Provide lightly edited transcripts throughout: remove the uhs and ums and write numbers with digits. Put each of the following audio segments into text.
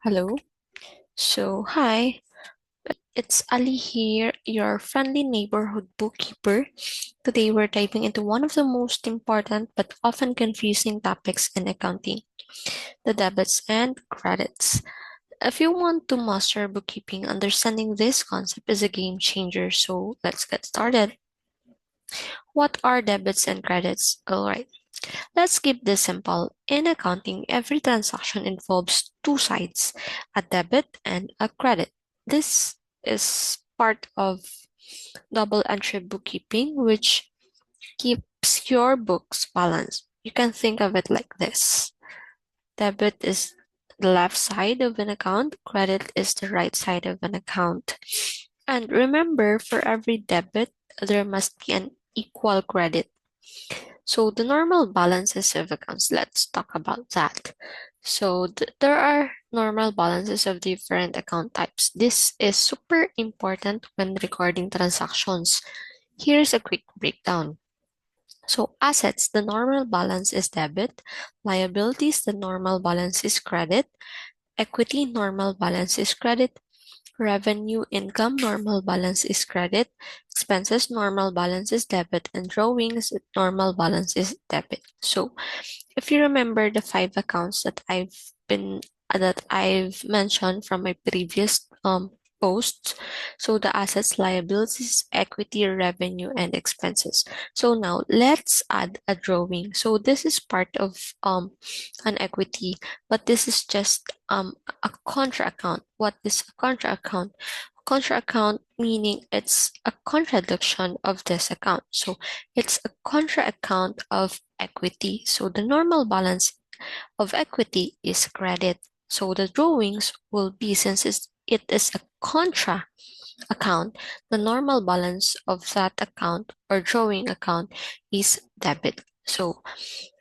Hello. Hi, it's Ali here, your friendly neighborhood bookkeeper. Today we're diving into one of the most important but often confusing topics in accounting, the debits and credits. If you want to master bookkeeping, understanding this concept is a game changer, so let's get started. What are debits and credits? Alright, let's keep this simple. In accounting, every transaction involves two sides, a debit and a credit. This is part of double entry bookkeeping, which keeps your books balanced. You can think of it like this. Debit is the left side of an account, credit is the right side of an account. And remember, for every debit, there must be an equal credit. So the normal balances of accounts, let's talk about that. So there are normal balances of different account types. This is super important when recording transactions. Here's a quick breakdown. So assets, the normal balance is debit. Liabilities, the normal balance is credit. Equity, normal balance is credit. Revenue, income, normal balance is credit. Expenses, normal balance is debit. And drawings, normal balance is debit. So if you remember the five accounts that I've mentioned from my previous posts, so the assets, liabilities, equity, revenue, and expenses. So now let's add a drawing. So this is part of an equity, but this is just a contra account. What is a contra account? Contra account meaning it's a contradiction of this account. So it's a contra account of equity. So the normal balance of equity is credit. So the drawings will be, since it is a contra account, the normal balance of that account or drawing account is debit. So,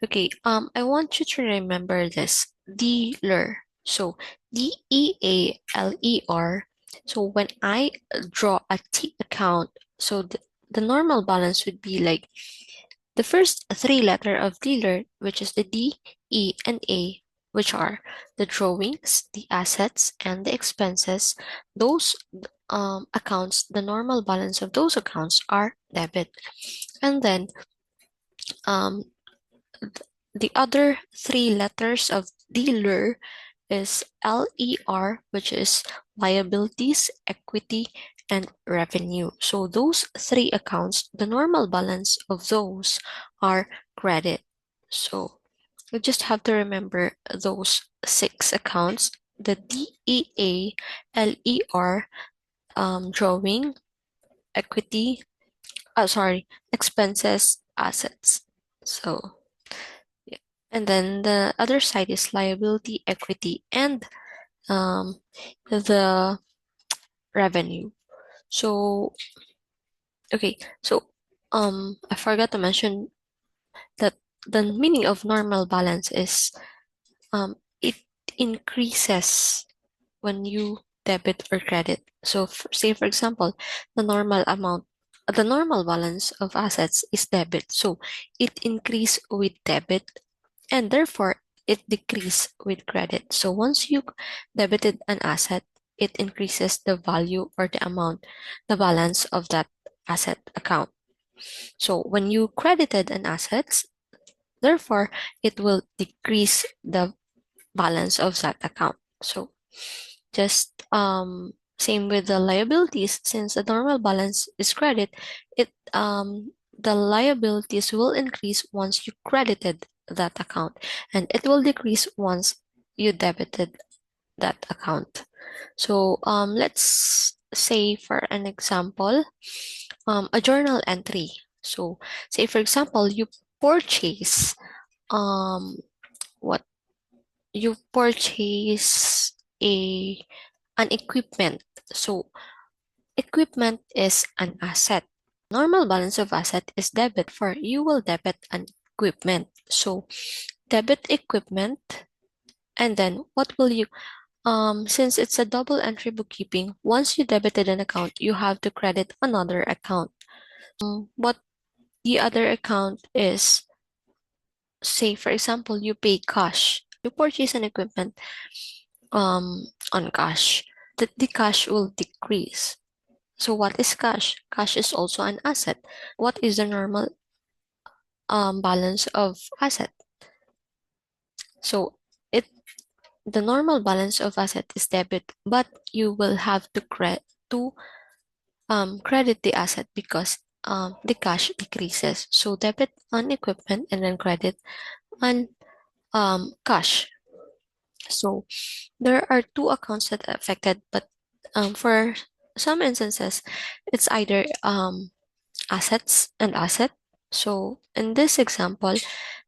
okay, I want you to remember this, dealer. So DEALER. So when I draw a T account, so the normal balance would be like the first three letter of dealer, which is the D, E, and A, which are the drawings, the assets, and the expenses. Those accounts, the normal balance of those accounts are debit. And then um, the other three letters of dealer is LER, which is liabilities, equity, and revenue. So those three accounts, the normal balance of those are credit. So you just have to remember those six accounts, the DEA, LER, drawing, equity, expenses, assets. So yeah. And then the other side is liability, equity, and um, the revenue. So, okay, so I forgot to mention that the meaning of normal balance is it increases when you debit or credit. So, say for example, the normal balance of assets is debit. So, it increase with debit and therefore it decrease with credit. So, once you debited an asset, it increases the value or the amount, the balance of that asset account. So, when you credited an asset, therefore it will decrease the balance of that account. So, just same with the liabilities, since the normal balance is credit, the liabilities will increase once you credited that account, and it will decrease once you debited that account. So let's say for an example, a journal entry. So say for example, you purchase what you purchase a an equipment. So equipment is an asset. Normal balance of asset is debit, for you will debit an equipment. So debit equipment, and then what will you since it's a double entry bookkeeping, once you debited an account, you have to credit another account. What the other account is, say for example, you pay cash. You purchase an equipment, on cash, that the cash will decrease. So what is cash? Cash is also an asset. What is the normal balance of asset? So it the normal balance of asset is debit, but you will have to credit the asset because the cash decreases. So debit on equipment and then credit on cash. So there are two accounts that are affected, but for some instances, it's either assets and asset. So in this example,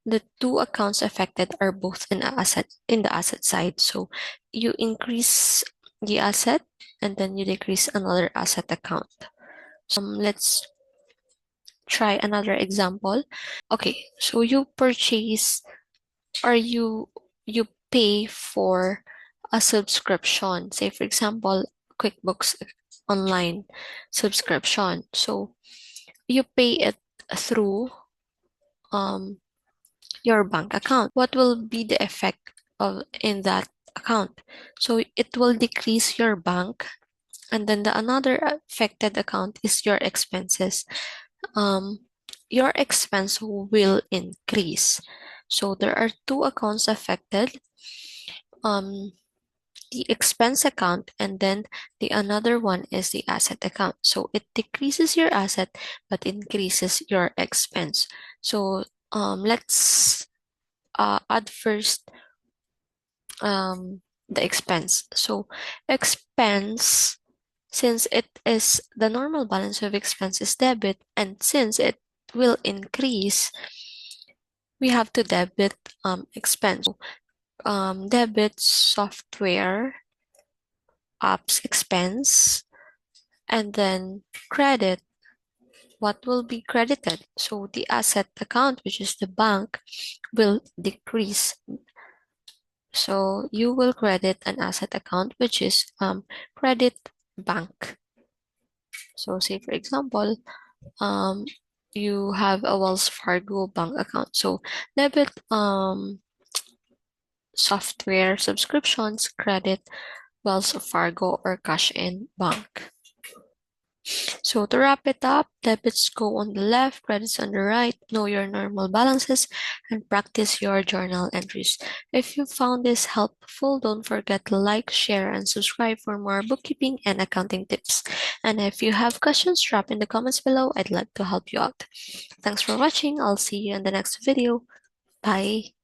the two accounts affected are both in the asset side. So you increase the asset and then you decrease another asset account. Let's try another example. Okay, so you purchase or you pay for a subscription. Say for example, QuickBooks online subscription. So you pay it through um your bank account. What will be the effect of in that account? So it will decrease your bank, and then the another affected account is your expenses. Your expense will increase. So there are two accounts affected. Um, the expense account and then the another one is the asset account. So it decreases your asset but increases your expense. So let's add first the expense. So expense, since it is the normal balance of expense is debit, and since it will increase, we have to debit expense. So, debit software apps expense, and then credit what will be credited. So the asset account, which is the bank, will decrease. So you will credit an asset account, which is credit bank. So say for example, you have a Wells Fargo bank account. So debit software subscriptions, credit Wells Fargo or cash in bank. So to wrap it up, debits go on the left, credits on the right, know your normal balances, and practice your journal entries. If you found this helpful, don't forget to like, share, and subscribe for more bookkeeping and accounting tips. And if you have questions, drop in the comments below. I'd love to help you out. Thanks for watching. I'll see you in the next video. Bye.